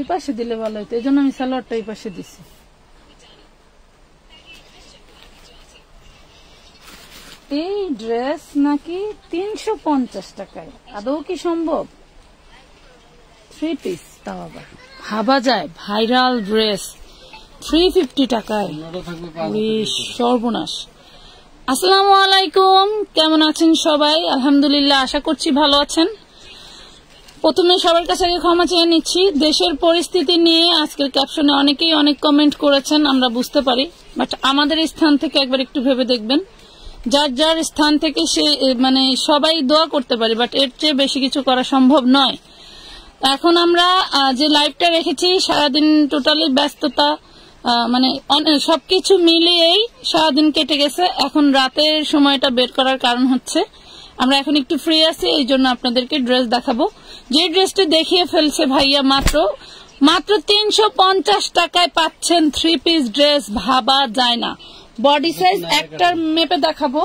ওই পাশে দিলে ভালো হতো, এই জন্য আমি সালোয়ারটা এই পাশে দিছি। এই ড্রেস নাকি 350 টাকায়, আদৌ কি সম্ভব? 3 পিস, তাও আবার ভাবা যায়, ভাইরাল ড্রেস 350 টাকায়, সর্বনাশ। আসসালামু আলাইকুম, কেমন আছেন সবাই? আলহামদুলিল্লাহ, আশা করছি ভালো আছেন। প্রথমে সবার কাছে ক্ষমা চেয়ে নিচ্ছি, দেশের পরিস্থিতি নিয়ে আজকের ক্যাপশনে অনেকেই অনেক কমেন্ট করেছেন, আমরা বুঝতে পারি, বাট আমাদের স্থান থেকে একবার একটু ভেবে দেখবেন। যার যার স্থান থেকে সে মানে সবাই দোয়া করতে পারি, বাট এর চেয়ে বেশি কিছু করা সম্ভব নয়। এখন আমরা যে লাইভটা রেখেছি, সারাদিন টোটালি ব্যস্ততা, মানে সবকিছু মিলিয়েই সারাদিন কেটে গেছে। এখন রাতের সময়টা বের করার কারণ হচ্ছে আমরা এখন একটু ফ্রি আছি, এই জন্য আপনাদেরকে ড্রেস দেখাবো। যে ড্রেসটা দেখিয়ে ফেলছে ভাইয়া মাত্র 350 টাকায় পাচ্ছেন 3 পিস ড্রেস, ভাবা যায় না। বডি সাইজ একটার মেপে দেখাবো,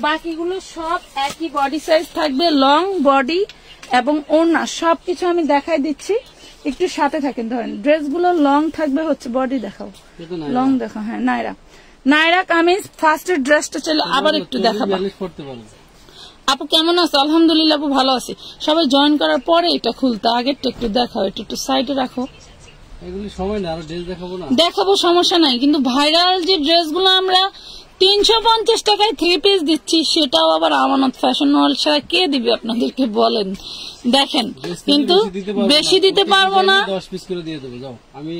বাকিগুলো সব একই বডি সাইজ থাকবে, লং বডি এবং ওড়না সবকিছু আমি দেখাই দিচ্ছি, একটু সাথে থাকেন। ধরেন ড্রেসগুলো লং থাকবে, হচ্ছে বডি দেখাও, লং দেখাও। হ্যাঁ, নায়রা কামিজ ফার্স্টের ড্রেসটা চলে আবার একটু দেখাবো। আপু কেমন আছো? আলহামদুলিল্লাহ আপু ভালো আছি। সবাই জয়েন করার পরে এটা খুলতে, আগেরটা একটু দেখাও, একটু সাইডে রাখো। এগুলি সময় না, আরো ড্রেস দেখাবো না? দেখাবো, সমস্যা নাই, কিন্তু ভাইরাল যে ড্রেসগুলো আমরা 350 টাকায় 3 পিস দিচ্ছি, সেটাও আবার আমানত ফ্যাশন ওয়ার্ল্ড ছাড়া কে দিবে আপনাদেরকে বলেন? দেখেন, কিন্তু বেশি দিতে পারবো না, 10 পিস করে দিয়ে দেবো। যাও, আমি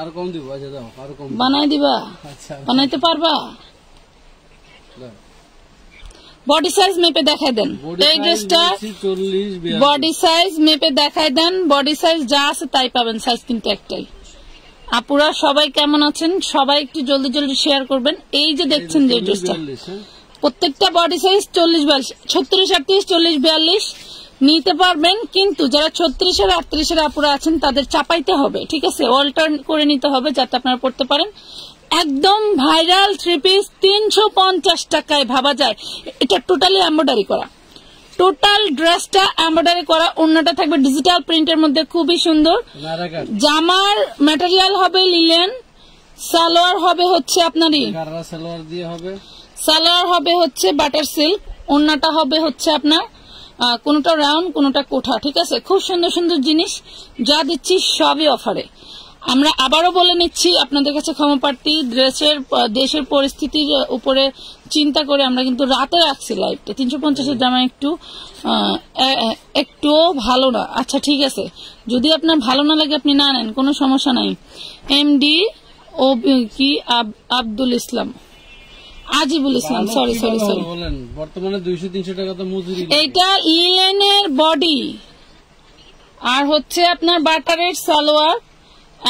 আরো কম দিব। আচ্ছা যাও, আরো কম বানাই দিবা। বানাইতে পারবা? বডি সাইজ মেপে দেখাই দেন। এই ড্রেসটা বডি সাইজ মেপে দেখাই দেন, বডি সাইজ যা আছে তাই পাবেন, সাইজ কিন্তু একটাই। আপুরা সবাই কেমন আছেন? সবাই একটু জলদি জলদি শেয়ার করবেন। এই যে দেখছেন যে ড্রেসটা, প্রত্যেকটা বডি সাইজ 40-42, 36-38, 40-42 নিতে পারবেন, কিন্তু যারা 36 আর 38 আপুরা আছেন তাদের চাপাইতে হবে, ঠিক আছে, অল্টার করে নিতে হবে যাতে আপনারা পড়তে পারেন। একদম ভাইরাল 3 পিস 350 টাকায়, ভাবা যায়। এটা টোটালি এমব্রয়ডারি করা, টোটাল ড্রেসটা এমব্রয়ডারি করা, ওড়নাটা থাকবে ডিজিটাল প্রিন্টের মধ্যে, খুবই সুন্দর। জামার ম্যাটেরিয়াল হবে লিলেন, সালোয়ার হবে হচ্ছে আপনারই সালোয়ার হবে হচ্ছে বাটার সিল্ক, ওড়নাটা হবে হচ্ছে আপনার কোনটা রাউন্ড কোনটা কোঠা, ঠিক আছে। খুব সুন্দর সুন্দর জিনিস যা দিচ্ছি সবই অফারে। আমরা আবারও বলে নিচ্ছি, আপনাদের কাছে ক্ষমা প্রার্থী, দেশের পরিস্থিতির উপরে চিন্তা করে আমরা কিন্তু রাতে রাখছি লাইভটা। 350-এর জামা একটুও ভালো না। আচ্ছা ঠিক আছে, যদি আপনার ভালো না লাগে আপনি না নেন, কোনো সমস্যা নাই। এমডি ও কি আব্দুল ইসলাম, আজিবুল ইসলাম, সরি বর্তমানে 200-300 টাকা তো মজুরি। এইটা লিলেনের বডি আর হচ্ছে আপনার বাটারের সালোয়ার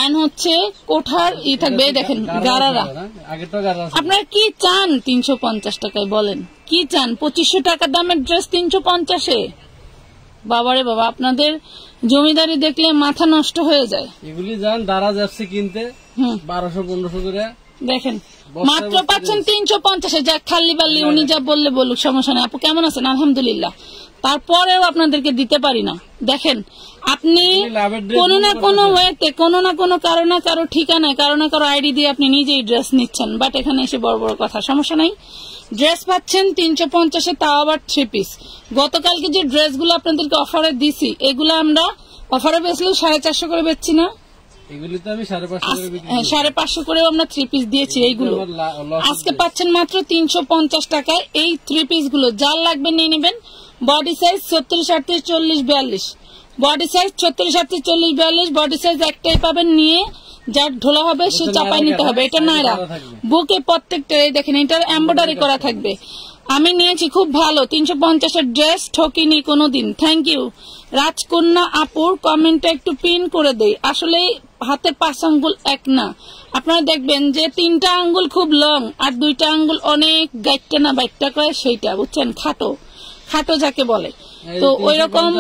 এন্ড হচ্ছে কোঠার থাকবে। দেখেন গারারা, আপনার কি চান 350 টাকায় বলেন? কি চান? 2500 টাকা দামের ড্রেস 350-এ? বাবারে বাবা, আপনাদের জমিদারি দেখলে মাথা নষ্ট হয়ে যায়। এগুলি যান দারাজ যাচ্ছে কিনতে 1200-1500 করে, দেখেন মাত্র পাচ্ছেন 350-এ। যাক, খাল্লি বাল্লি উনি যা বললে বলুক, সমস্যা নেই। আপু কেমন আছেন? আলহামদুলিল্লাহ। তারপরেও আপনাদেরকে দিতে পারি না। দেখেন, আপনি কোনো না কোনো ওয়েতে, কোনো না কোনো কারো ঠিকানায়, কারো না কারো আইডি দিয়ে আপনি নিজেই ড্রেস নিচ্ছেন, বাট এখানে এসে বড় বড় কথা, সমস্যা নাই। ড্রেস পাচ্ছেন 350-এ, তাও আবার 3 পিস। গতকালকে যে ড্রেসগুলো আপনাদেরকে অফারে দিছি, এগুলো আমরা অফারে বেচলেও 450 করে বেচছি না, এগুলি তো আমি 550 করেও আমরা 3 পিস দিয়েছি। এইগুলো আজকে পাচ্ছেন মাত্র 350 টাকায়। এই 3 পিস গুলো যার লাগবে নিয়ে নেবেন। Body size 36-38, 40-42, body size 36-38, 40-42, body size একটাই পাবেন, নিয়ে যার ঢোলা হবে সে চাপাই নিতে হবে। এটা নায়রা বুকে প্রত্যেকটা দেখেন, এটার এমব্রয়ডারি করা থাকবে। আমি নিয়েছি, খুব ভালো। 350-এর ড্রেস, ঠকিনি কোনোদিন। Thank you. রাজকন্যা আপুর কমেন্টটা একটু পিন করে দেই। আসলে হাতের 5 আঙ্গুল এক না, আপনারা দেখবেন যে 3টা আঙ্গুল খুব লং আর 2টা আঙ্গুল অনেক গাইটটা না বাইটটা করে, সেইটা বুঝছেন, খাটো যাকে বলে। তো ওই রকম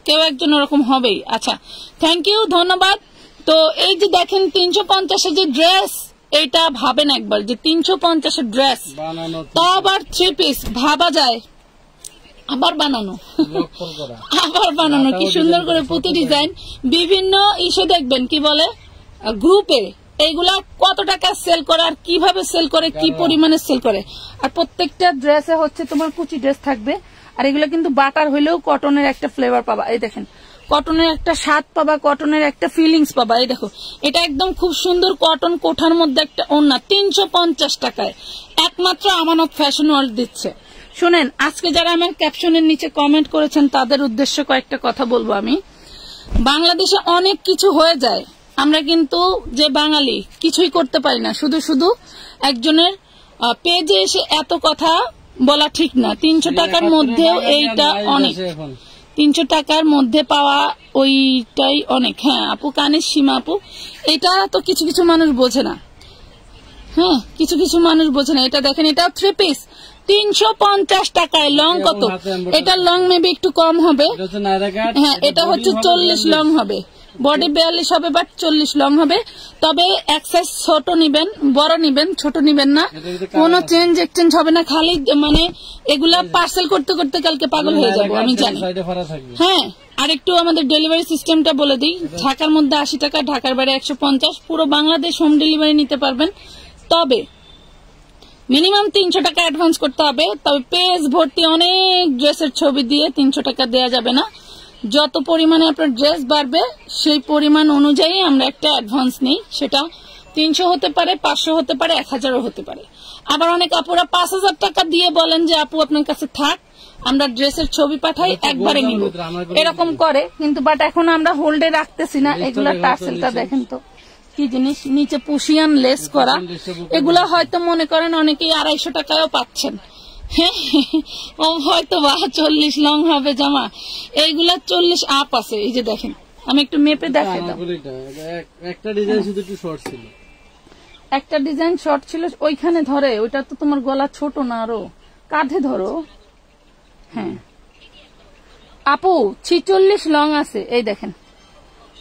কেউ একজন ওরকম হবেই। আচ্ছা, থ্যাংক ইউ, ধন্যবাদ। তো এই যে দেখেন 350-এর যে ড্রেস, এইটা ভাবেন একবার যে 350-এর ড্রেস, তো আবার 3 পিস, ভাবা যায়। আবার বানানো আবার বানানো, কি সুন্দর করে পুঁতি ডিজাইন বিভিন্ন ইস্যু দেখবেন কি বলে গ্রুপে এইগুলা কত টাকা সেল করে আর কিভাবে সেল করে, কি পরিমাণে সেল করে। আর প্রত্যেকটা ড্রেসে হচ্ছে তোমার কুচি ড্রেস থাকবে। আর এগুলো কিন্তু বাটার হইলেও কটনের একটা ফ্লেভার পাবা। এই দেখেন কটনের একটা স্বাদ পাবা, কটনের একটা ফিলিংস পাবা। এই দেখো এটা একদম খুব সুন্দর কটন কোঠার মধ্যে একটা ওড়না 350 টাকায় একমাত্র আমানত ফ্যাশন ওয়ার্ল্ড দিচ্ছে। শুনেন, আজকে যারা আমার ক্যাপশনের নিচে কমেন্ট করেছেন তাদের উদ্দেশ্যে কয়েকটা কথা বলবো আমি। বাংলাদেশে অনেক কিছু হয়ে যায়, আমরা কিন্তু যে বাঙালি কিছুই করতে পারি না, শুধু শুধু একজনের পেজে এসে এত কথা বলা ঠিক না। 300 টাকার মধ্যেও এইটা অনেক, 300 টাকার মধ্যে পাওয়া ওইটাই অনেক। হ্যাঁ আপু, কানের সীমা আপু, এটা তো কিছু কিছু মানুষ বোঝে না। হ্যাঁ কিছু কিছু মানুষ বোঝে না। এটা দেখেন, এটা 3 পিস 350 টাকায়। লং কত? এটা লং মেবি একটু কম হবে। হ্যাঁ এটা হচ্ছে 40 লং হবে, বডি 42 হবে, বাট 40 লং হবে। তবে এক সাইজ ছোট নিবেন, বড় নিবেন, ছোট নিবেন না। কোনো চেঞ্জ এক্সচেঞ্জ হবে না, খালি মানে এগুলা পার্সেল করতে করতে কালকে পাগল হয়ে যাবো আমি জানি। হ্যাঁ আর একটু আমাদের ডেলিভারি সিস্টেমটা বলে দিই। ঢাকার মধ্যে 80 টাকা, ঢাকার বাইরে 150, পুরো বাংলাদেশ হোম ডেলিভারি নিতে পারবেন। তবে মিনিমাম 300 টাকা অ্যাডভান্স করতে হবে। তবে পেজ ভর্তি অনেক ড্রেসের ছবি দিয়ে 300 টাকা দেওয়া যাবে না। যত পরিমাণে আপনার ড্রেস বাড়বে সেই পরিমাণ অনুযায়ী আমরা একটা অ্যাডভান্স নিই। সেটা 300 হতে পারে, 500 হতে পারে, 1000ও হতে পারে। আবার অনেক আপুরা 5000 টাকা দিয়ে বলেন যে আপু আপনার কাছে থাক, আমরা ড্রেসের ছবি পাঠাই, একবারে নিব, এরকম করে। কিন্তু বাট এখন আমরা হোল্ডে রাখতেছি না। এগুলা টার্সেলটা দেখেন তো কি জিনিস, নিচে পুশিয়ান লেস করা। এগুলা হয়তো মনে করেন অনেকেই 250 টাকায়ও পাচ্ছেন। হ্যাঁ ও হয়তো বা 40 লং হবে জামা, এইগুলা 40 আপ আছে। এই যে দেখেন, আমি একটু মেপে দেখাই দাও। একটা ডিজাইন শুধু একটু শর্ট ছিল, একটা ডিজাইন শর্ট ছিল, ওইখানে ধরে। ওইটা তো তোমার গলা ছোট না, আরো কাঁধে ধরো। হ্যাঁ আপু 46 লং আছে, এই দেখেন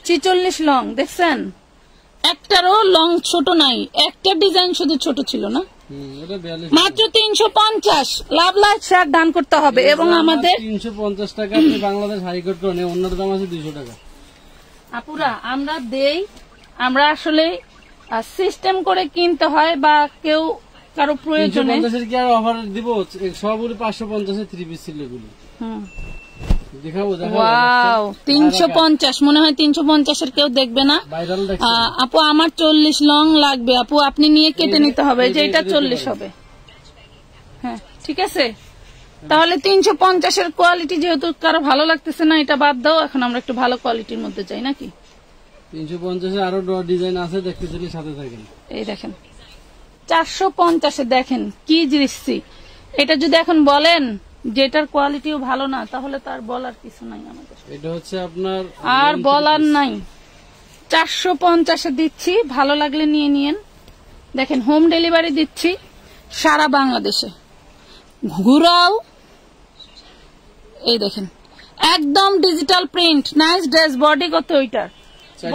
46 লং, দেখছেন? একটারও লং ছোট নাই, একটা ডিজাইন শুধু ছোট ছিল না। মাত্র 350। লাভ লাইক শেয়ার দান করতে হবে। এবং আমাদের 350 টাকা বাংলাদেশ হাইকোর্ট অন্যের দাম আছে 200 টাকা। আপুরা আমরা দেই, আমরা আসলে সিস্টেম করে কিনতে হয়, বা কেউ কারো প্রয়োজনে। 350 কি আর অফার দিব? সবগুলো 550 এর 3 পিস ছিল এগুলো। দেখাবো দেখাবো। ওয়াও 350, মনে হয় 350 এর কেউ দেখবে না। আপু আমার 40 লং লাগবে আপু, আপনি নিয়ে কেটে নিতে হবে, যে এটা 40 হবে। হ্যাঁ ঠিক আছে, তাহলে 350 এর কোয়ালিটি যেহেতু কারো ভালো লাগতেছে না, এটা বাদ দাও। এখন আমরা একটু ভালো কোয়ালিটির মধ্যে যাই নাকি। 350 এ আরো ডিজাইন আছে, দেখতে চাইলে সাথে থাকেন। এই দেখেন 450 এ দেখেন কি জিনিসছি। এটা যদি এখন বলেন যেটার কোয়ালিটিও ভালো না, তাহলে তার বলার কিছু নাই আমাদের। এটা হচ্ছে আপনার আর বলার নাই। 450 এ দিচ্ছি, ভালো লাগলে নিয়ে নিয়েন। দেখেন হোম ডেলিভারি দিচ্ছি সারা বাংলাদেশে, ঘুরাও। এই দেখেন একদম digital print, nice dress. Body কত ওইটার?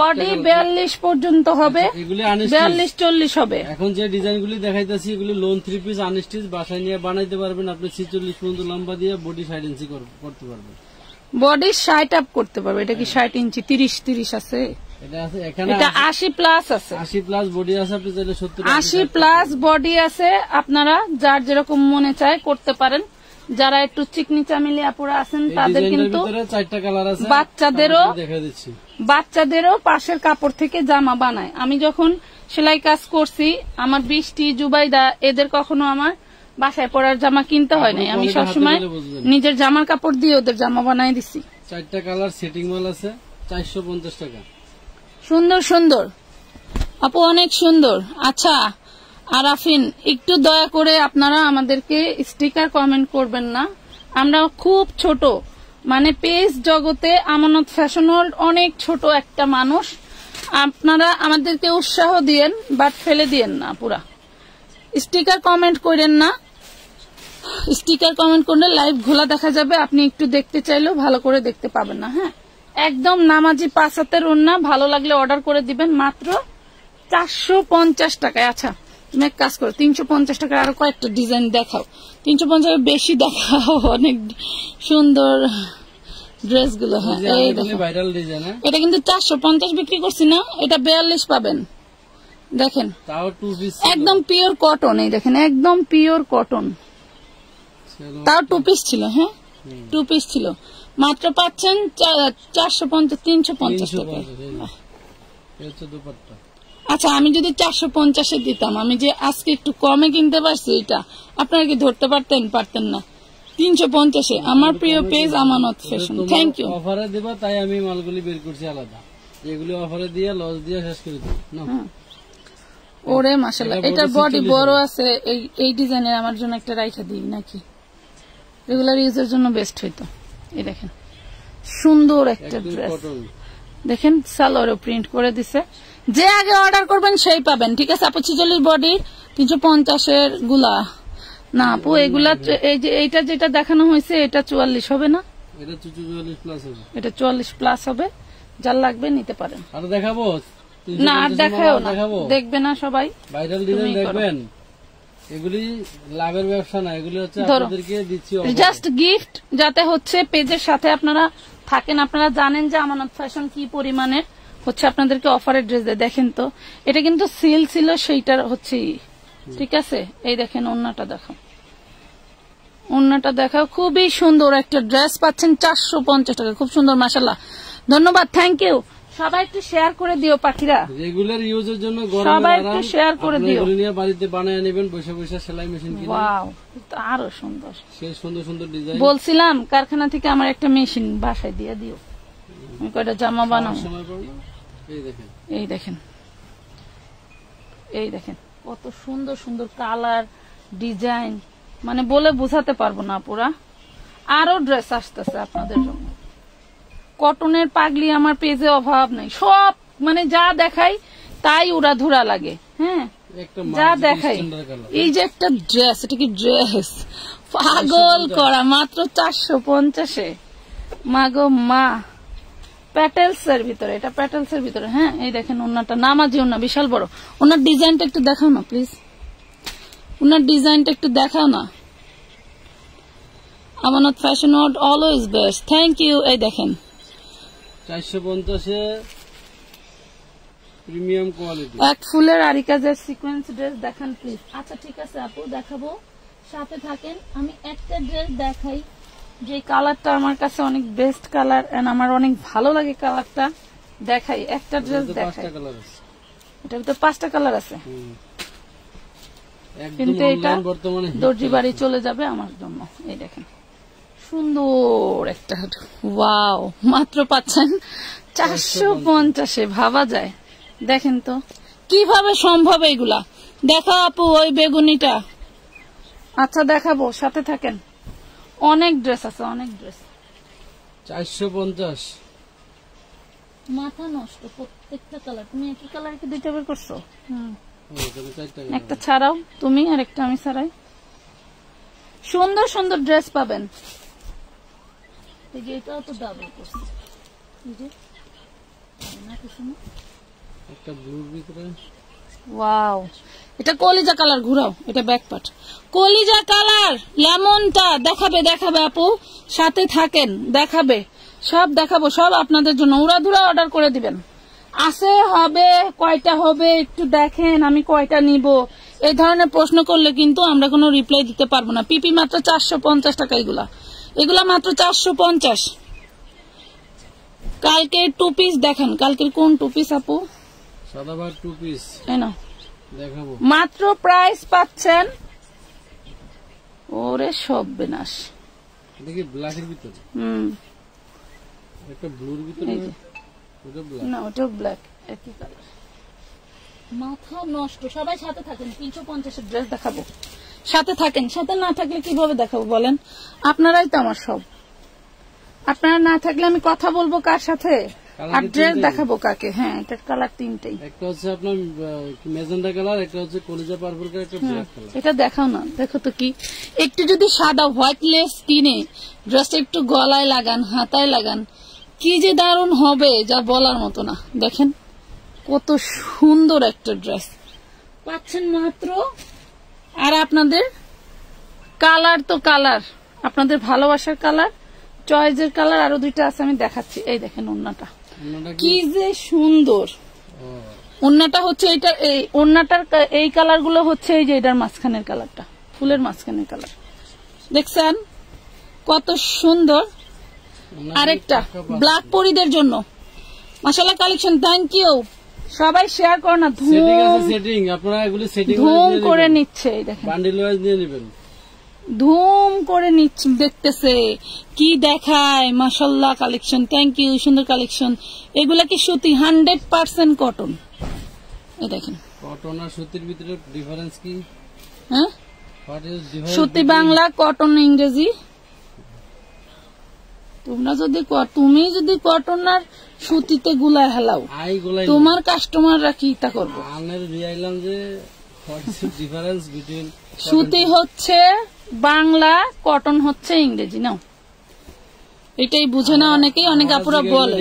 বডি 42 পর্যন্ত হবে, 42-40 হবে। এখন যে ডিজাইনগুলি দেখাইতেছি এগুলি লোন 3 পিস আনস্টিচ, বাসায় নিয়ে বানাইতে পারবেন আপনি। 46 পর্যন্ত লম্বা দিয়ে বডি 60 ইঞ্চি করতে পারবেন, বডি 60 আপ করতে পারবে। এটা কি 60 ইঞ্চি? 30 আছে, এটা আছে এখানে। এটা 80 প্লাস আছে, 80 প্লাস বডি আছে। আপনি চাইলে 70 80 প্লাস বডি আছে। আপনারা যার যেরকম মনে চায় করতে পারেন। যারা একটু চিকনি চামিলি আপুরা আছেন তাদের কিন্তু 4টা কালার আছে। বাচ্চাদেরও পাশের কাপড় থেকে জামা বানায়। আমি যখন সেলাই কাজ করছি, আমার বৃষ্টি, জুবাইদা, এদের কখনো আমার বাসায় পরার জামা কিনতে হয় নাই। আমি সবসময় নিজের জামার কাপড় দিয়ে ওদের জামা বানাই দিছি। 4টা কালার সেটিং মাল আছে, 450 টাকা। সুন্দর সুন্দর আপু, অনেক সুন্দর। আচ্ছা আরাফিন, একটু দয়া করে আপনারা আমাদেরকে স্টিকার কমেন্ট করবেন না। আমরা খুব ছোট, মানে পেজ জগতে আমানত ফ্যাশন ওয়ার্ল্ড অনেক ছোট একটা মানুষ। আপনারা আমাদেরকে উৎসাহ দিয়েন, বাট ফেলে দিয়েন না। পুরা স্টিকার কমেন্ট করেন না। স্টিকার কমেন্ট করলে লাইভ ঘোলা দেখা যাবে, আপনি একটু দেখতে চাইলেও ভালো করে দেখতে পাবেন না। হ্যাঁ একদম নামাজি 5 হাতের ওড়না, ভালো লাগলে অর্ডার করে দিবেন মাত্র 450 টাকায়। আচ্ছা তুমি এক কাজ করো, 350 টাকার আরো কয়েকটা ডিজাইন দেখাও, 350 বেশি দেখাও, অনেক সুন্দর ড্রেস গুলো। হ্যাঁ এই দেখো, ভাইরাল ডিজাইন। এটা কিন্তু 450 বিক্রি করছি না, এটা 42 পাবেন। দেখেন তাও 2 পিস, একদম পিওর কটন। এই দেখেন একদম পিওর কটন, তাও 2 পিস ছিল। হ্যাঁ 2 পিস ছিল, মাত্র পাচ্ছেন 450, 350 টাকা। আচ্ছা আমি যদি 450-এ দিতাম, আমি যে আজকে একটু কমে কিনতে পারছি, এটা আপনারা কি ধরতে পারতেন না? 350-এ আমার প্রিয় পেজ আমানত ফ্যাশন। Thank you. অফারে দিবা তাই আমি মালগুলি বের করছি আলাদা, এগুলি অফারে দিয়ে লস দিয়ে শেষ করে দিই না। ওরে মাশাআল্লাহ, এটা বডি বড় আছে, এই ডিজাইনের আমার জন্য একটা রাইখা দিই নাকি, রেগুলার ইউজের জন্য বেস্ট হইতো। এই দেখেন সুন্দর একটা ড্রেস, দেখেন সালোয়ারও প্রিন্ট করে দিছে। যে আগে অর্ডার করবেন সেই পাবেন, ঠিক আছে আপু? 46 বডির 350-এর গুলা না আপু, এগুলা এই যে এইটা যেটা দেখানো হয়েছে এটা 44 হবে না? এটা 44 প্লাস হবে, এটা 44 প্লাস হবে। যার লাগবে নিতে পারেন। আর দেখাবো না, আর দেখাও না, দেখবে না সবাই। ভাইরাল ডিজাইন দেখবেন, এগুলি লাভের ব্যবসা না, এগুলি হচ্ছে আপনাদেরকে দিচ্ছি জাস্ট গিফট, যাতে হচ্ছে পেজের সাথে আপনারা থাকেন। আপনারা জানেন যে আমানত ফ্যাশন কি পরিমাণে হচ্ছে আপনাদেরকে অফারের ড্রেস দেয়। দেখেন তো, এটা কিন্তু সিল ছিল সেইটার হচ্ছে, ঠিক আছে? এই দেখেন ওন্নাটা দেখাও, ওন্নাটা দেখাও, খুবই সুন্দর একটা ড্রেস পাচ্ছেন 450 টাকা, খুব সুন্দর মাশাআল্লাহ। ধন্যবাদ, থ্যাংক ইউ। সবাই একটু শেয়ার করে দিও পাখিরা, রেগুলার ইউজের জন্য সবাই একটু শেয়ার করে দিও। নিয়ে বাড়িতে বানায় নেবেন, বসে বসে সেলাই মেশিন কিনে। ওয়াও, আরো সুন্দর, সেই সুন্দর সুন্দর ডিজাইন। বলছিলাম কারখানা থেকে আমার একটা মেশিন বাসায় দিয়ে দিও, আমি কয়টা জামা বানাবো। এই দেখেন, এই দেখেন কত সুন্দর সুন্দর কালার ডিজাইন, মানে বলে বোঝাতে পারবো না পুরা। আরো ড্রেস আসতেছে আপনাদের জন্য। কটনের পাগলি আমার পেজে অভাব নাই, সব মানে যা দেখাই তাই উড়াধুরা লাগে। হ্যাঁ যা দেখাই। এই যে একটা ড্রেস, এটা কি ড্রেস? পাগল করা, মাত্র 450-এ। মাগো মা, প্যাটেলস এর ভিতরে, এটা প্যাটেলস এর ভিতরে। হ্যাঁ এই দেখেন ওনাটা, নামাজি ওনা, বিশাল বড়। ওনার ডিজাইনটা একটু দেখাও না প্লিজ, ওনার ডিজাইনটা একটু দেখাও না। Amanat fashion world always best, thank you. এই দেখেন 450-এ প্রিমিয়াম কোয়ালিটি, এক ফুলের আরি কাজের সিকোয়েন্স ড্রেস দেখান প্লিজ। আচ্ছা ঠিক আছে আপু, দেখাবো, সাথে থাকেন। আমি একটা ড্রেস দেখাই, যে কালারটা আমার কাছে অনেক বেস্ট কালার, এন্ড আমার অনেক ভালো লাগে কালারটা। দেখাই একটা ড্রেস, দেখাই। এটা তো 5টা কালার আছে, কিন্তু এটা দর্জি বাড়ি চলে যাবে আমার জন্য। এই দেখেন সুন্দর একটা, ওয়াও, মাত্র পাচ্ছেন 450-এ, ভাবা যায়। দেখেন তো কিভাবে সম্ভব এইগুলা। দেখো আপু ওই বেগুনিটা। আচ্ছা দেখাবো, সাথে থাকেন। অনেক ড্রেস আছে, অনেক ড্রেস। 450, মাথা নষ্ট, প্রত্যেকটা কালার। তুমি একই কালার কি দুইটা বের করছো? একটা ছাড়াও তুমি, আর একটা আমি ছাড়াই। সুন্দর সুন্দর ড্রেস পাবেন। এটাও তো ডাবল করছে, একটা ব্লুর ভিতরে। ওয়াও, এটা কলিজা কালার, ঘুরাও, এটা ব্যাক পার্ট কলিজা কালার। লেমনটা দেখাবে, দেখাবে আপু, সাথে থাকেন, দেখাবে, সব দেখাবো, সব আপনাদের জন্য। উড়াধুরা অর্ডার করে দিবেন। আছে হবে, কয়টা হবে একটু দেখেন, আমি কয়টা নিব, এই ধরনের প্রশ্ন করলে কিন্তু আমরা কোনো রিপ্লাই দিতে পারবো না। পিপি মাত্র 450 টাকা, এগুলা মাত্র 450। কালকে 2 পিস দেখেন, কালকের কোন 2 পিস আপু? সাদাবাহার 2 পিস, তাই না? দেখাবো। মাত্র প্রাইস পাচ্ছেন, ওরে সব বিনাশ। দেখি ব্ল্যাকের ভিতরে, একটা ব্লুর ভিতরে, ওটা ব্ল্যাক না, ওটা ব্ল্যাক, একই কালার। মাথা নষ্ট। সবাই সাথে থাকেন, 350-এর ড্রেস দেখাবো, সাথে থাকেন। সাথে না থাকলে কিভাবে দেখাবো বলেন? আপনারাই তো আমার সব। আপনারা না থাকলে আমি কথা বলবো কার সাথে, আর ড্রেস দেখাবো কাকে? হ্যাঁ, এটার কালার 3টাই। একটা হচ্ছে আপনার ম্যাজেন্টা কালার, একটা হচ্ছে কলিজা পার্পল কালার, একটা ব্ল্যাক কালার। এটা দেখাও না, দেখো তো কি। একটু যদি সাদা হোয়াইট লেস কিনে ড্রেসটা একটু গলায় লাগান, হাতায় লাগান, কি যে দারুণ হবে, যা বলার মতো না। দেখেন কত সুন্দর একটা ড্রেস, পাচ্ছেন মাত্র। আর আপনাদের কালার তো কালার, আপনাদের ভালোবাসার কালার, চয়েসের কালার আরো দুইটা আছে, আমি দেখাচ্ছি। এই দেখেন ওন্নাটা কি যে সুন্দর। ওন্নাটা হচ্ছে এইটা, এই ওন্নাটার এই কালার গুলো হচ্ছে এই যে এটার মাঝখানের কালারটা, ফুলের মাঝখানের কালার দেখছেন কত সুন্দর। আরেকটা ব্ল্যাক পরিদের জন্য মাশাআল্লাহ কালেকশন। থ্যাংক ইউ, সবাই শেয়ার করো না। ধুম করে নিচ্ছে, এই দেখেন ধুম করে নিচ্ছে, দেখতেছে কি দেখায়। মাশাআল্লাহ কালেকশন, থ্যাংক ইউ, সুন্দর কালেকশন। এগুলা কি সুতি 100% কটন। এই দেখেন কটন আর সুতির ভিতরে ডিফারেন্স কি? হ্যাঁ, সুতি বাংলা, কটন ইংরেজি। তুমি যদি কটন আর সুতিতে গুলায় হেলাও, তোমার কাস্টমাররা কি তা করবো? সুতি হচ্ছে বাংলা, কটন হচ্ছে ইংরেজি। নাও, এটাই বুঝে না অনেকেই, অনেক আপুরা বলে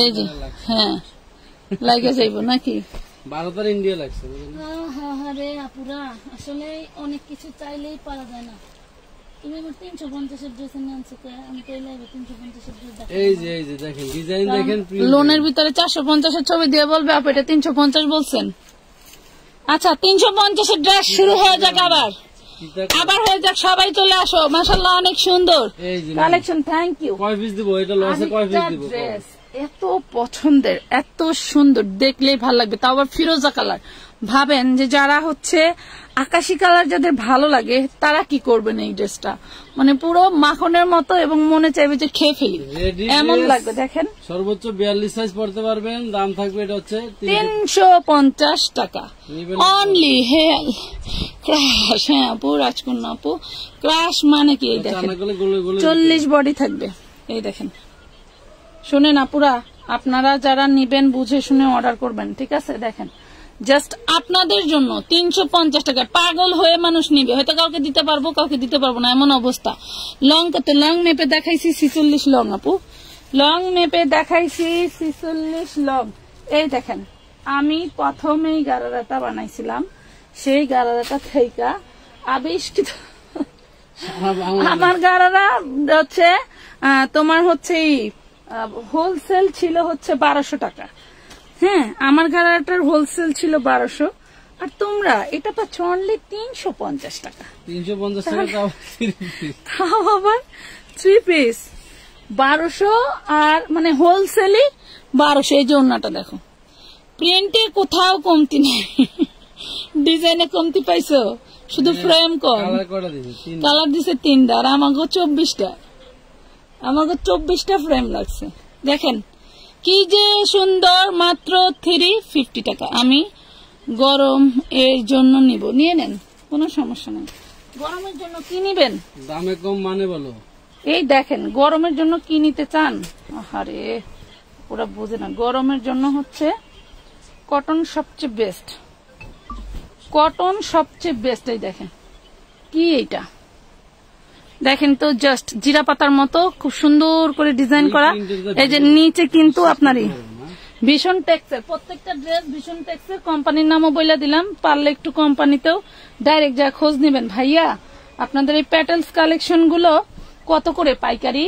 এই যে হ্যাঁ লাগে যাইব নাকি ভারত আর ইন্ডিয়া লাগছে। রে আপুরা, আসলে অনেক কিছু চাইলেই পারা যায় না। তুমি আমার 350-এর ড্রেস এনে আনছো, আমি কইলে 350-এর ড্রেস এই যে দেখেন ডিজাইন দেখেন। লোনের ভিতরে 450-এর ছবি দিয়ে বলবে আপু এটা 350 বলছেন। আচ্ছা 350-এর ড্রেস শুরু হয়ে যাক, আবার হয়ে যাক, সবাই চলে আসো। মাশাআল্লাহ অনেক সুন্দর কালেকশন, থ্যাংক ইউ। কয় পিস দিব এটা? লসে কয় পিস দিব? এত পছন্দের, এত সুন্দর, দেখলেই ভালো লাগবে। তাও আবার ফিরোজা কালার। ভাবেন যে যারা হচ্ছে আকাশি কালার যাদের ভালো লাগে তারা কি করবেন এই ড্রেসটা, মানে পুরো মাখনের মতো এবং মনে চাইবে যে খেয়ে ফেলি এমন লাগবে। দেখেন সর্বোচ্চ 42 সাইজ পড়তে পারবেন। দাম থাকবে এটা হচ্ছে 350 টাকা অনলি। হেল ক্রাশ, হ্যাঁ আপু, রাজকন্যা আপু, ক্রাশ মানে কি? এই দেখেন 40 বডি থাকবে। এই দেখেন, শুনেন আপুরা, আপনারা যারা নিবেন বুঝে শুনে অর্ডার করবেন, ঠিক আছে? দেখেন জাস্ট আপনাদের জন্য 350 টাকা। পাগল হয়ে মানুষ নিবে, হয়তো কাউকে দিতে পারবো, কাউকে দিতে পারবো না, এমন অবস্থা। লং কত? লং মেপে দেখাইছি 46 লং আপু, লং মেপে দেখাইছি 46 লং। এই দেখেন, আমি প্রথমেই গারারাটা বানাইছিলাম, সেই গারারাটা থেকে আবিষ্কৃত। আমার গারারা হচ্ছে তোমার হচ্ছে হোলসেল ছিল হচ্ছে 1200 টাকা। হ্যাঁ, আমার গারাটার হোলসেল ছিল 1200, আর তোমরা এটা পাচ্ছ অনলি 350 টাকা। 350 টাকা তাও আবার 3 পিস 1200, আর মানে হোলসেলই 1200। এই যে ওন্নাটা দেখো, প্রিন্টে কোথাও কমতি নেই, ডিজাইনে কমতি পাইছো, শুধু ফ্রেম কম। কালার দিছে 3টা, আর আমাকে 24টা, আমাকে 24টা ফ্রেম লাগছে। দেখেন কি যে সুন্দর, মাত্র 350 টাকা। আমি গরম এর জন্য নিব, নিয়ে নেন, কোনো সমস্যা নেই। গরমের জন্য কি নিবেন? দামে কম মানে বলো। এই দেখেন, গরমের জন্য কি নিতে চান? আরে ওরা বোঝে না, গরমের জন্য হচ্ছে কটন সবচেয়ে বেস্ট, কটন সবচেয়ে বেস্ট। এই দেখেন কি, এইটা দেখেন তো, জাস্ট জিরা পাতার মতো খুব সুন্দর করে ডিজাইন করা। এই যে নিচে কিন্তু আপনারই ভীষণ টেক্সচার, প্রত্যেকটা ড্রেস ভীষণ টেক্সচার। কোম্পানির নামও বলে দিলাম, পারলে একটু কোম্পানিতেও ডাইরেক্ট যা খোঁজ নেবেন। ভাইয়া আপনাদের এই প্যাটেলস কালেকশন গুলো কত করে পাইকারি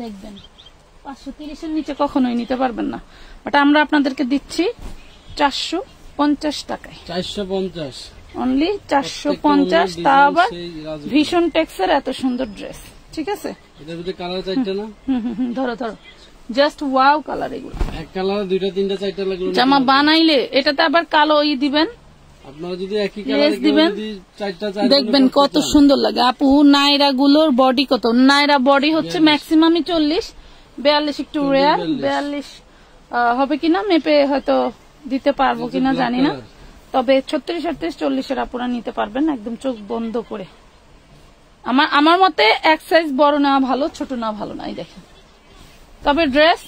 দেখবেন? 530-এর নিচে কখনোই নিতে পারবেন না, বাট আমরা আপনাদেরকে দিচ্ছি 450 টাকায়। 450 অনলি 450, তা আবার ভীষণ টেক্সচার, এত সুন্দর ড্রেস। ঠিক আছে, এটার ভিতরে কালার চারটা না? ধরো ধরো, জাস্ট ওয়াও কালার। এগুলো এক কালার 2টা 3টা 4টা লাগলো জামা বানাইলে, এটাতে আবার কালো দিবেন, আপনারা যদি একই কালার দিবেন, দেখবেন কত সুন্দর লাগে। আপু নাইরা গুলোর বডি কত? নাইরা বডি হচ্ছে ম্যাক্সিমামই 40, 42 একটু রেয়ার, 42 হবে কিনা মেপে হয়তো দিতে পারবো কিনা জানি না, তবে 36, 38, 40-এর আপুরা নিতে পারবেন একদম চোখ বন্ধ করে। আমার মতে এক সাইজ বড় নেওয়া ভালো, ছোট নেওয়া ভালো না। এই দেখেন, তবে ড্রেস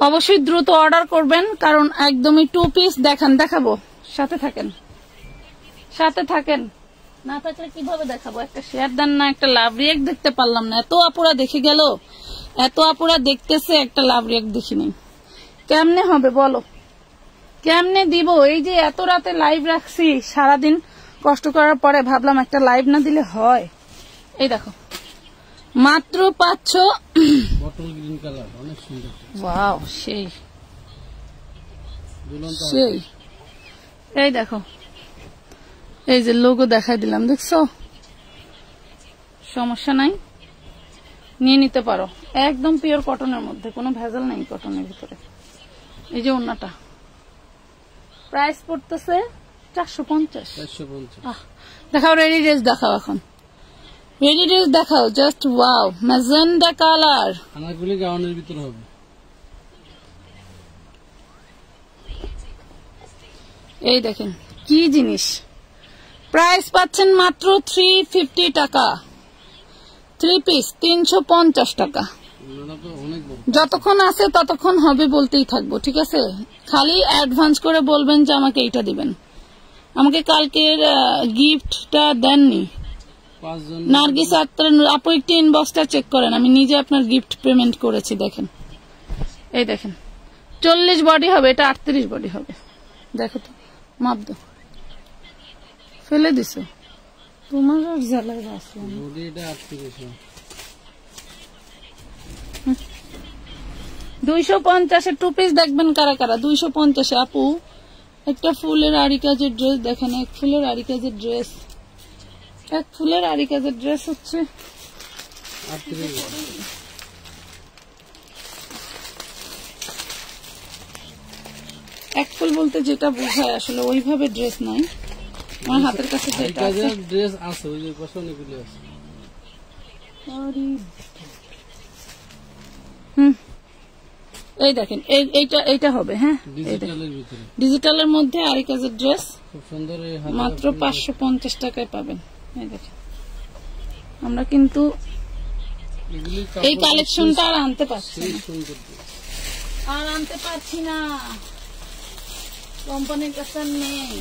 অবশ্যই দ্রুত অর্ডার করবেন, কারণ একদমই 2 পিস দেখাবো। সাথে থাকেন, সাথে থাকেন, না থাকলে কিভাবে দেখাবো? একটা শেয়ার দেন না, একটা লাভ রিয়েক্ট দেখতে পারলাম না। এত আপুরা দেখে গেল, এত আপুরা দেখতেছে, একটা লাভ রিয়েক্ট দেখিনি। কেমনে হবে বলো, কেমনে দিব? এই যে এত রাতে লাইভ রাখছি, সারাদিন কষ্ট করার পরে ভাবলাম একটা লাইভ না দিলে হয়। এই দেখো মাত্র 500। বটল গ্রিন কালার, অনেক সুন্দর। ওয়াও, সেই সেই। এই দেখো, এই যে লোগো দেখাই দিলাম, দেখছো? সমস্যা নাই, নিয়ে নিতে পারো। একদম পিওর কটনের মধ্যে, কোনো ভেজাল নাই কটনের ভিতরে। এই যে ওন্নাটা, প্রাইস পড়তেছে 450। দেখাও রেডি ড্রেস, দেখাও এখন রেডি ড্রেস দেখাও। Just wow, magenta colour. Anarkali গাউনের ভিতরে হবে। এই দেখেন কি জিনিস, প্রাইস পাচ্ছেন মাত্র 350 টাকা। 3 পিস 350 টাকা। যতক্ষণ আছে ততক্ষণ হবে বলতেই থাকবো, ঠিক আছে? খালি অ্যাডভান্স করে বলবেন যে আমাকে এইটা দিবেন। আমাকে কালকের গিফটটা দেননি নার্গিস আক্তার আপু, একটি ইনবক্সটা চেক করেন, আমি নিজে আপনার গিফট পেমেন্ট করেছি। দেখেন, এই দেখেন 40 বডি হবে, এটা 38 বডি হবে। দেখো তো, মাপ দো, ফেলে দিছো তোমার আর জ্বালায় আসলাম। 250 টু পিস দেখবেন কারা কারা? 250 আপু। একটা ফুলের আড়ি কাজের ড্রেস দেখেন, এক ফুলের আড়ি কাজের ড্রেস, এক ফুলের আড়ি কাজের ড্রেস হচ্ছে এক ফুল বলতে যেটা বোঝায় আসলে ওইভাবে ড্রেস নাই, আমার হাতের কাছে যেটা আছে ড্রেস আছে, ওই যে পাশে অনেকগুলো আছে। এই দেখেন, এইটা হবে। হ্যাঁ, ডিজিটালের মধ্যে আড়ি কাজের ড্রেস, খুব সুন্দর, মাত্র 550 টাকায় পাবেন। এই দেখেন, আমরা কিন্তু এই কালেকশনটা আর আনতে পারছি না, কোম্পানির কাছে নেই।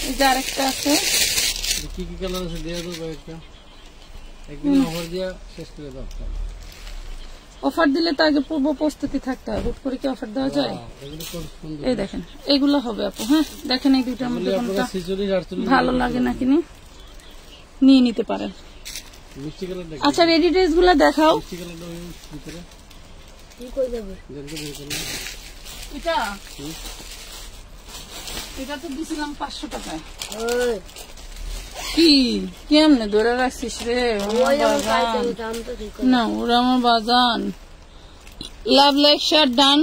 এই যে আরেকটা আছে, কি কি কালার আছে দিয়ে দাও কয়েকটা, একদিন অফার দিয়া শেষ করে দাও। অফার দিলে তো আগে পূর্ব প্রস্তুতি থাকতে হয়, হুট করে কি অফার দেওয়া যায়? এই দেখেন, এগুলো হবে আপু। হ্যাঁ, দেখেন এই দুইটার মধ্যে কোনটা ভালো লাগে নাকি নিয়ে নিতে পারেন। আচ্ছা, রেডি ড্রেস গুলা দেখাও। এটা তো দিছিলাম 500 টাকায়। কি কেমনে ধরে রাখছিস রে? না, ওরা আমার বাজান। লাভ লাইক শার্ট ডান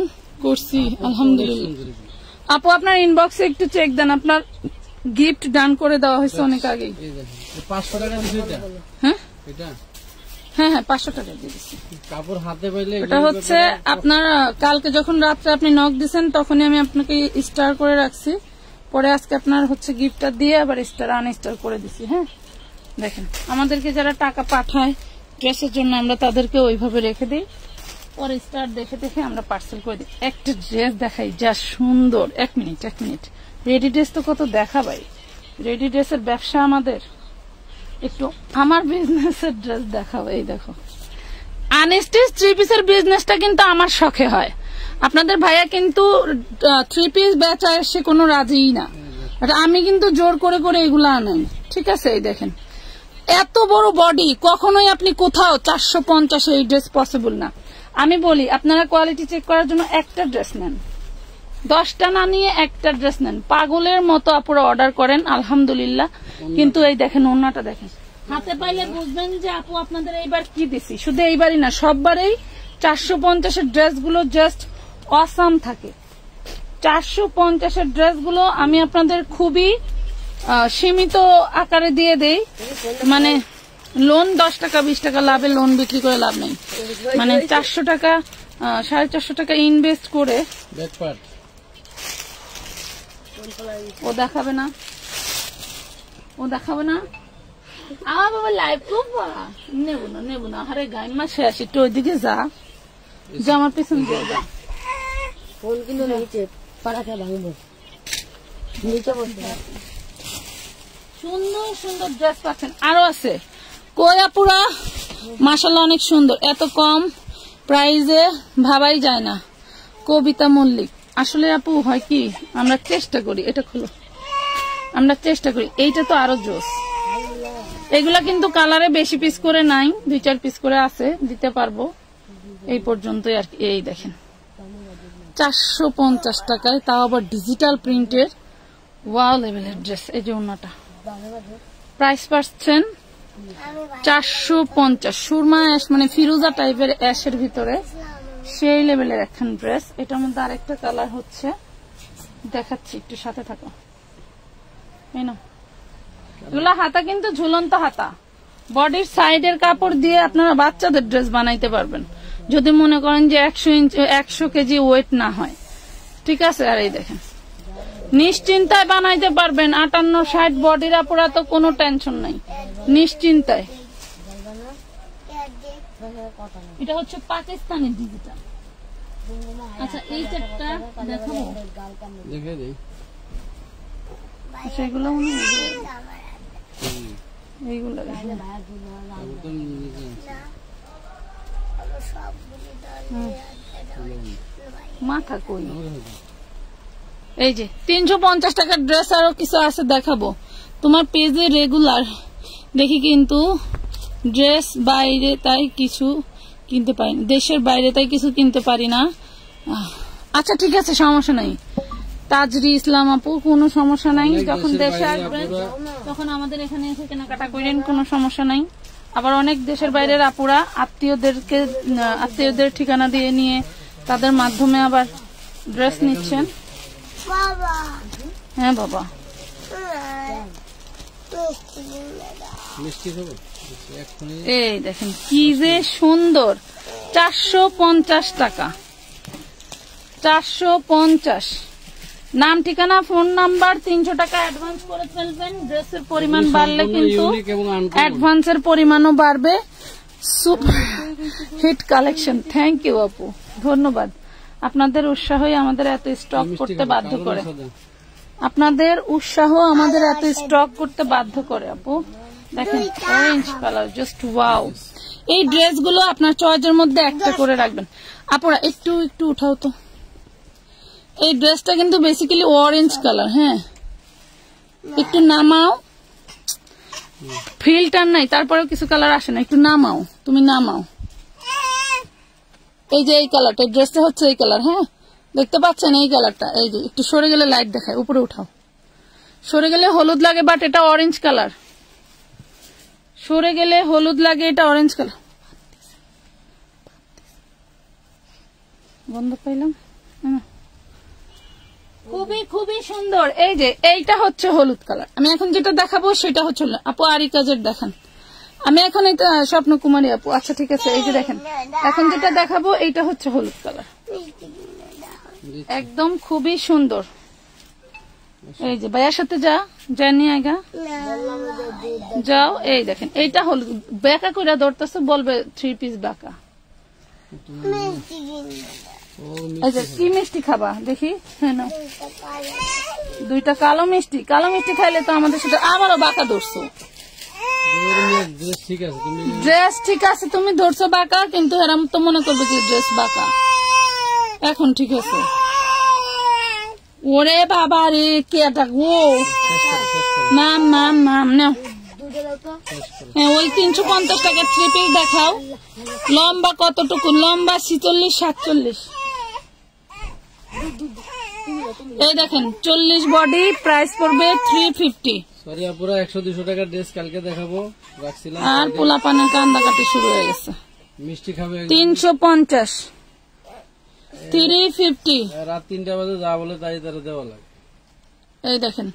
করছি, আলহামদুলিল্লাহ। আপু আপনার ইনবক্সে একটু চেক দেন, আপনার গিফট ডান করে দেওয়া হয়েছে অনেক আগেই। 500 টাকা দিতে? হ্যাঁ এটা, হ্যাঁ হ্যাঁ 500 টাকা দিয়ে দিচ্ছি। কাপড় হাতে পাইলে এটা হচ্ছে আপনার কালকে যখন রাত্রে আপনি নক দিছেন তখনই আমি আপনাকে স্টার করে রাখছি, পরে আজকে আপনার হচ্ছে গিফটটা দিয়ে আবার স্টার আনস্টার করে দিছি। হ্যাঁ, দেখেন আমাদেরকে যারা টাকা পাঠায় ড্রেসের জন্য আমরা তাদেরকে ওইভাবে রেখে দিই, পরে স্টার দেখে দেখে আমরা পার্সেল করে দিই। একটা ড্রেস দেখাই যা সুন্দর। এক মিনিট রেডি ড্রেস তো কত দেখাবাই, রেডি ড্রেসের ব্যবসা আমাদের, একটু আমার বিজনেসের ড্রেস দেখাবো। এই দেখো, আনস্টিচ 3 পিসের বিজনেসটা কিন্তু আমার শখে হয়। আপনাদের ভাইয়া কিন্তু 3 পিস বেচা এসে কোনো রাজিই না, আমি কিন্তু জোর করে করে এগুলো আনাই, ঠিক আছে? এই দেখেন এত বড় বডি, কখনোই আপনি কোথাও 450 এই ড্রেস পসিবল না। আমি বলি আপনারা কোয়ালিটি চেক করার জন্য একটা ড্রেস নেন, 10টা না নিয়ে একটা ড্রেস নেন। পাগলের মতো আপুরা অর্ডার করেন, আলহামদুলিল্লাহ। কিন্তু এই দেখেন ওন্নাটা দেখেন, হাতে পাইলে বুঝবেন যে আপু আপনাদের এইবার কি দিছি। শুধু এইবারই না, সববারেই 450 এর ড্রেস গুলো জাস্ট অসাম থাকে। 450 এর ড্রেস গুলো আমি আপনাদের খুবই সীমিত আকারে দিয়ে দেই, মানে লোন 10 টাকা 20 টাকা লাভে লোন বিক্রি করে লাভ নেই, মানে 400 টাকা 450 টাকা ইনভেস্ট করে। ও দেখাবে না আমার বাবা লাইভ করবা, নেবো না আরে গাইন মাসে আসি, একটু ওইদিকে যা আমার পেছন দিয়ে যা। ফোন কিন্তু নিচে পাড়াটা ভাঙবো, নিচে বসে। সুন্দর সুন্দর ড্রেস পাচ্ছেন, আরো আছে। কোয়াপুরা মাশাআল্লাহ অনেক সুন্দর, এত কম প্রাইজে ভাবাই যায় না। কবিতা মল্লিক। আসলে আপু হয় কি, আমরা চেষ্টা করি, এটা খুলো, আমরা চেষ্টা করি। এইটা তো আরো জোস। এগুলা কিন্তু কালারে বেশি পিস করে নাই, 2-4 পিস করে আছে, দিতে পারবো। এই পর্যন্তই আর কি। এই দেখেন 450 টাকায়, তাও আবার ডিজিটাল প্রিন্টের ওয়াও লেভেলের ড্রেস। এই যে ওন্নাটা প্রাইস পাচ্ছেন 450। সুরমা অ্যাশ মানে ফিরোজা টাইপের অ্যাশের ভিতরে সেই লেভেলের একখান ড্রেস। এটার মধ্যে আরেকটা কালার হচ্ছে, দেখাচ্ছি, একটু সাথে থাকো। এই না, এগুলা হাতা কিন্তু ঝুলন্ত হাতা। বডির সাইডের কাপড় দিয়ে আপনারা বাচ্চাদের ড্রেস বানাইতে পারবেন, যদি মনে করেন যে 100 কেজি ওয়েট না হয়, ঠিক আছে। আর এই দেখেন নিশ্চিন্তায় বানাইতে পারবেন। 58-60 বডির আপুরা তো কোনো টেনশন নাই, নিশ্চিন্তায়। এটা হচ্ছে পাকিস্তানি ডিজিটাল। আচ্ছা এই চারটা দেখাবো, দেখে দেই। সেগুলো এইগুলো মাথা কই। এই যে 350 টাকার ড্রেস আরো কিছু আছে, দেখাবো তোমার পেজে রেগুলার দেখি, কিন্তু ড্রেস বাইরে তাই কিছু কিনতে পারি না, দেশের বাইরে তাই কিছু কিনতে পারি না। আচ্ছা ঠিক আছে, সমস্যা নাই তাজরি ইসলাম আপু, কোনো সমস্যা নাই। যখন দেশে আসবেন তখন আমাদের এখানে এসে কেনাকাটা করেন, কোনো সমস্যা নাই। আবার অনেক দেশের বাইরের আপুরা আত্মীয়দের ঠিকানা দিয়ে নিয়ে তাদের মাধ্যমে আবার ড্রেস নিচ্ছেন। হ্যাঁ বাবা, এই দেখেন কি যে সুন্দর। 450 টাকা, 450। নাম, ঠিকানা, ফোন নাম্বার, 300 টাকা অ্যাডভান্স করে ফেলবেন। ড্রেসের পরিমাণ বাড়লে কিন্তু অ্যাডভান্সের পরিমাণও বাড়বে। Super hit collection. Thank you আপু, ধন্যবাদ। আপনাদের উৎসাহই আমাদের এত স্টক করতে বাধ্য করে, আপনাদের উৎসাহ আমাদের এত স্টক করতে বাধ্য করে আপু। দেখেন অরেঞ্জ কালার, জাস্ট ওয়াও। এই ড্রেসগুলো আপনার চয়েসের মধ্যে একটা করে রাখবেন। আপুরা একটু একটু উঠাও তো। এই ড্রেসটা কিন্তু বেসিক্যালি অরেঞ্জ কালার। হ্যাঁ একটু নামাও, ফিল্টার নাই, তারপরেও কিছু কালার আসে না, একটু নামাও, তুমি নামাও। এই যে এই কালারটা, ড্রেসটা হচ্ছে এই কালার। হ্যাঁ দেখতে পাচ্ছেন এই কালারটা। এই যে একটু সরে গেলে লাইট দেখায়, উপরে উঠাও। সরে গেলে হলুদ লাগে, বাট এটা অরেঞ্জ কালার। সরে গেলে হলুদ লাগে, এটা অরেঞ্জ কালার। বন্ধ পাইলাম, খুবই খুবই সুন্দর। এই যে এইটা হচ্ছে হলুদ কালার। আমি এখন যেটা দেখাবো সেটা হচ্ছে আপু আরি কাজের দেখান। আমি এখন এটা স্বপ্নকুমারী আপু। আচ্ছা ঠিক আছে, এই যে দেখেন এখন যেটা দেখাবো এইটা হচ্ছে হলুদ কালার, একদম খুবই সুন্দর। এই যে ভাইয়ার সাথে জানি আগা যাও। এই দেখেন এইটা হলুদ, বেকা করে ধরতেছে, বলবে 3 পিস বাঁকা। কি মিষ্টি খাবা দেখি? হ্যাঁ না, 2টা কালো মিষ্টি। কালো মিষ্টি খাইলে তো আমাদের সাথে আবারও বাঁকা ধরছো। ড্রেস ঠিক আছে, তুমি ধরছো বাঁকা, কিন্তু এরম তো মনে করবে যে ড্রেস বাঁকা। এখন ঠিক আছে। ওরে বাবা রে, কে ও মাম মাম মাম নাও। হ্যাঁ ওই 350 টাকার 3 পিস দেখাও। লম্বা কতটুকু? লম্বা 46-47। এই দেখেন 40 বডি, প্রাইস পড়বে 350। সরি আপুরা, 100-200 টাকার ড্রেস কালকে দেখাবো, রাখছিলাম। আর পোলাপানের কান্দাকাটি শুরু হয়ে গেছে। মিষ্টি খাবে 350, 350। রাত 3টা বাজে যা বলে তাই তারা দেওয়া লাগে। এই দেখেন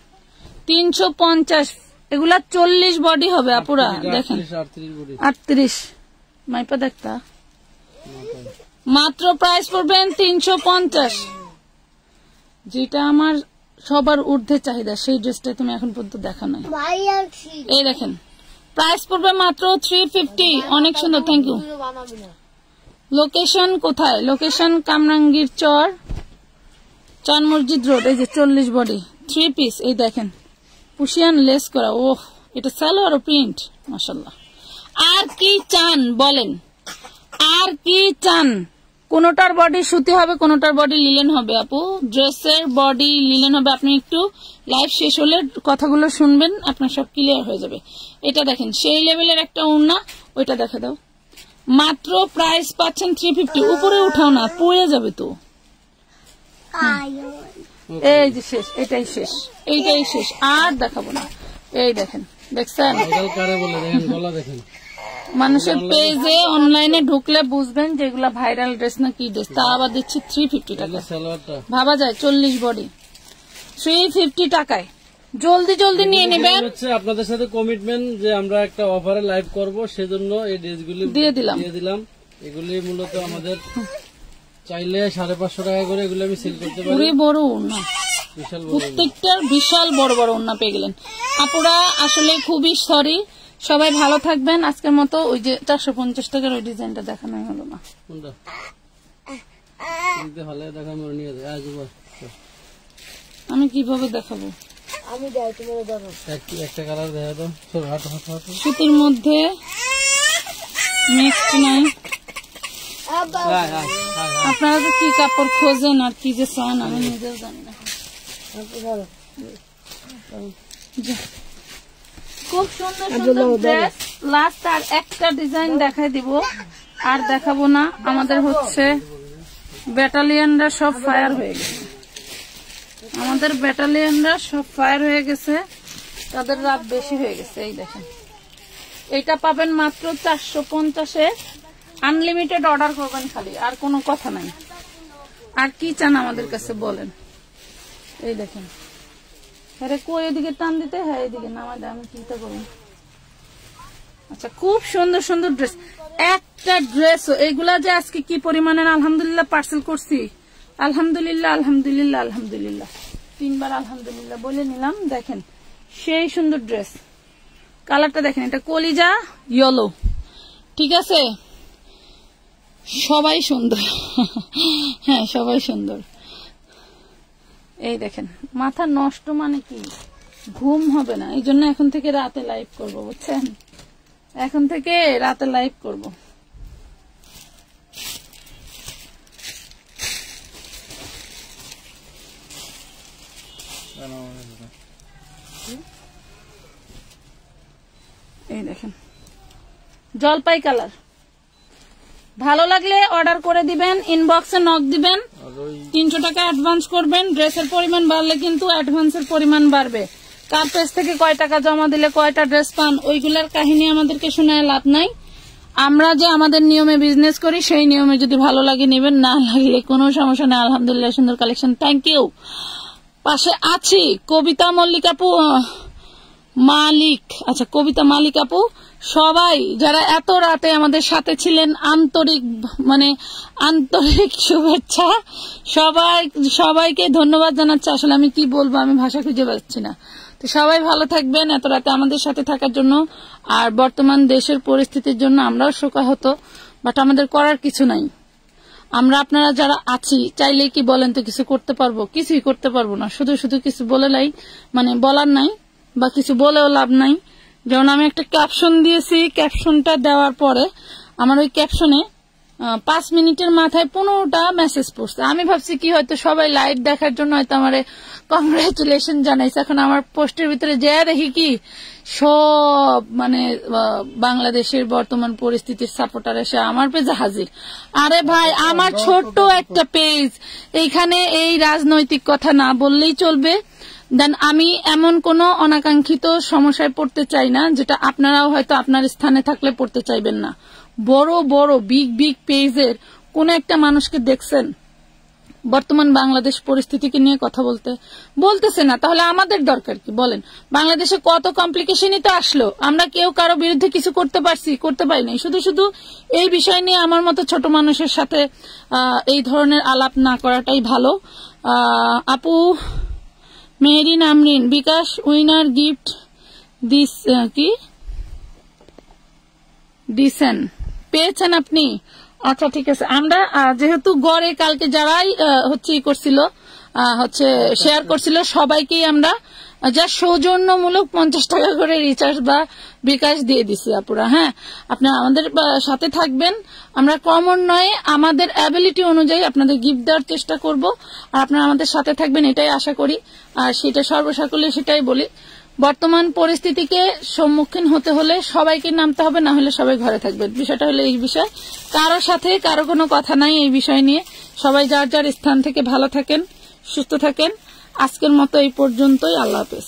350। এগুলা 40 বডি হবে আপুরা। দেখেন 38 মাইপা দেখতা। মাত্র প্রাইস পড়বেন 350। যেটা আমার সবার ঊর্ধ্বে চাহিদা, সেই ড্রেসটা তুমি এখন পর্যন্ত দেখা নাই। এই দেখেন প্রাইস পড়বে মাত্র 350। অনেক সুন্দর, থ্যাংক ইউ। লোকেশন কোথায়? লোকেশন কামরাঙ্গীর চর, চান মসজিদ রোড। এই যে 40 বডি 3 পিস। এই দেখেন পুশিয়ান লেস করা। ওহ, এটা সালোয়ার প্রিন্ট, মাশাআল্লাহ। আর কি চান বলেন? আর কি চান? কোনোটার বডি সুতি হবে, কোনোটার বডি লিলেন হবে। আপু ড্রেসের বডি লিলেন হবে। আপনি একটু লাইভ শেষ হলে কথাগুলো শুনবেন, আপনার সব ক্লিয়ার হয়ে যাবে। এটা দেখেন সেই লেভেলের একটা ওড়না, ওইটা দেখা দাও। মাত্র প্রাইস পাচ্ছেন 350। উপরে উঠাও না, পড়ে যাবে তো। এই যে শেষ, এটাই শেষ, এইটাই শেষ, আর দেখাবো না। এই দেখেন, দেখছেন? মানুষের পেজে অনলাইনে ঢুকলে বুঝবেন যে এগুলা ভাইরাল ড্রেস না কি ড্রেস। তা আবার দিচ্ছি 350 টাকা। ভাবা যায় 40 বডি 350 টাকায়। জলদি জলদি নিয়ে নেবেন। আপনাদের সাথে কমিটমেন্ট যে আমরা একটা অফারে লাইভ করব, সেজন্য এই ড্রেসগুলি দিয়ে দিলাম। এগুলি মূলত আমাদের চাইলে 550 টাকা করে এগুলো আমি সেল করতে পারি। পুরো বড় ওড়না, প্রত্যেকটার বিশাল বড় বড় ওড়না পেয়ে গেলেন। আপুরা আসলে খুবই সরি, সবাই ভালো থাকবেন। আজকের মতো ওই যে 450 টাকার ওই ডিজাইনটা দেখানোই হলো না। আমি কিভাবে দেখাবো? একটা কালার দেখা দাও, সুতির মধ্যে মিক্সড নাই। আপনারা তো কি কাপড় খোঁজেন আর কি যে চান আমি নিজেও জানি না। খুব সুন্দর সুন্দর ড্রেস। লাস্ট আর একটা ডিজাইন দেখাই দিব, আর দেখাবো না। আমাদের হচ্ছে ব্যাটালিয়নরা সব ফায়ার হয়ে গেছে। আমাদের ব্যাটালিয়নরা সব ফায়ার হয়ে গেছে, তাদের রাত বেশি হয়ে গেছে। এই দেখেন, এটা পাবেন মাত্র 450-এ। আনলিমিটেড অর্ডার করবেন খালি, আর কোনো কথা নাই। আর কি চান আমাদের কাছে বলেন? এই দেখেন, হ্যাঁ কই এদিকে টান দিতে, হ্যাঁ এদিকে নামাই দেয়, আমি চিন্তা করুন। আচ্ছা, খুব সুন্দর সুন্দর ড্রেস। একটা ড্রেস এইগুলা যে আজকে কি পরিমাণের আলহামদুলিল্লাহ পার্সেল করছি। আলহামদুলিল্লাহ, আলহামদুলিল্লাহ, আলহামদুলিল্লাহ, 3 বার আলহামদুলিল্লাহ বলে নিলাম। দেখেন সেই সুন্দর ড্রেস, কালারটা দেখেন, এটা কলিজা ইয়েলো। ঠিক আছে, সবাই সুন্দর। হ্যাঁ সবাই সুন্দর। এই দেখেন, মাথা নষ্ট মানে কি, ঘুম হবে না। এই জন্য এখন থেকে রাতে লাইভ করবো, বুঝছেন? এখন থেকে রাতে লাইভ করব। এই দেখেন জলপাই কালার। ভালো লাগলে অর্ডার করে দিবেন, ইনবক্সে নক দিবেন, 300 টাকা অ্যাডভান্স করবেন। ড্রেসের পরিমাণ বাড়লে কিন্তু অ্যাডভান্সের পরিমাণ বাড়বে। কার পেজ থেকে কয় টাকা জমা দিলে কয়টা ড্রেস পান, ওইগুলার কাহিনী আমাদেরকে শোনায় লাভ নাই। আমরা যে আমাদের নিয়মে বিজনেস করি, সেই নিয়মে যদি ভালো লাগে নেবেন, না লাগলে কোনো সমস্যা নেই। আলহামদুলিল্লাহ সুন্দর কালেকশন, থ্যাংক ইউ। পাশে আছি কবিতা মল্লিক আপু, মালিক, আচ্ছা কবিতা মালিক আপু, সবাই যারা এত রাতে আমাদের সাথে ছিলেন, আন্তরিক শুভেচ্ছা। সবাইকে ধন্যবাদ জানাচ্ছি। আসলে আমি কি বলবো, আমি ভাষা খুঁজে পাচ্ছি না। তো সবাই ভালো থাকবেন এত রাতে আমাদের সাথে থাকার জন্য। আর বর্তমান দেশের পরিস্থিতির জন্য আমরাও শোকাহত, বাট আমাদের করার কিছু নাই। আমরা আপনারা যারা আছি, চাইলে কি বলেন তো কিছু করতে পারবো? কিছুই করতে পারবো না। শুধু শুধু কিছু বলার নাই, বা কিছু বলেও লাভ নাই। যেমন আমি একটা ক্যাপশন দিয়েছি, ক্যাপশনটা দেওয়ার পরে আমার ওই ক্যাপশনে 5 মিনিটের মাথায় 15টা মেসেজ পড়ছে। আমি ভাবছি কি হয়তো সবাই লাইভ দেখার জন্য হয়তো আমারে কংগ্রেচুলেশন জানাইছে। এখন আমার পোস্টের ভিতরে যে দেখি কি সব বাংলাদেশের বর্তমান পরিস্থিতির সাপোর্টার এসে আমার পেজে হাজির। আরে ভাই, আমার ছোট্ট একটা পেজ, এইখানে এই রাজনৈতিক কথা না বললেই চলবে। দেন আমি এমন কোন অনাকাঙ্ক্ষিত সমস্যায় পড়তে চাই না, যেটা আপনারাও হয়তো আপনার স্থানে থাকলে পড়তে চাইবেন না। বড় বড় বিগ পেজের কোন একটা মানুষকে দেখছেন বর্তমান বাংলাদেশ পরিস্থিতিকে নিয়ে কথা বলতেছে না? তাহলে আমাদের দরকার কি বলেন? বাংলাদেশে কত কমপ্লিকেশনই তো আসলো, আমরা কেউ কারো বিরুদ্ধে কিছু করতে পারি নাই। শুধু শুধু এই বিষয় নিয়ে আমার মতো ছোট মানুষের সাথে এই ধরনের আলাপ না করাটাই ভালো। আপু মেরিন আমরিন, বিকাশ উইনার গিফট দিস কি দিছেন, পেয়েছেন আপনি? আচ্ছা ঠিক আছে। আমরা যেহেতু গড়ে কালকে যারাই শেয়ার করছিল, সবাইকেই আমরা যা সৌজন্যমূলক 50 টাকা করে রিচার্জ বা বিকাশ দিয়ে দিছি আপুরা। হ্যাঁ, আপনারা আমাদের সাথে থাকবেন, আমরা কমন নয় আমাদের অ্যাবিলিটি অনুযায়ী আপনাদের গিফট দেওয়ার চেষ্টা করব, আর আপনারা আমাদের সাথে থাকবেন এটাই আশা করি। আর সেটা সর্বসাকল্যে সেটাই বলি, বর্তমান পরিস্থিতিকে সম্মুখীন হতে হলে সবাইকে নামতে হবে, না হলে সবাই ঘরে থাকবেন। বিষয়টা হলো এই বিষয়, কারো সাথে কারো কোনো কথা নাই এই বিষয় নিয়ে। সবাই যার যার স্থান থেকে ভালো থাকেন, সুস্থ থাকেন। আজকের মতো এই পর্যন্তই, আল্লাহ হাফেজ।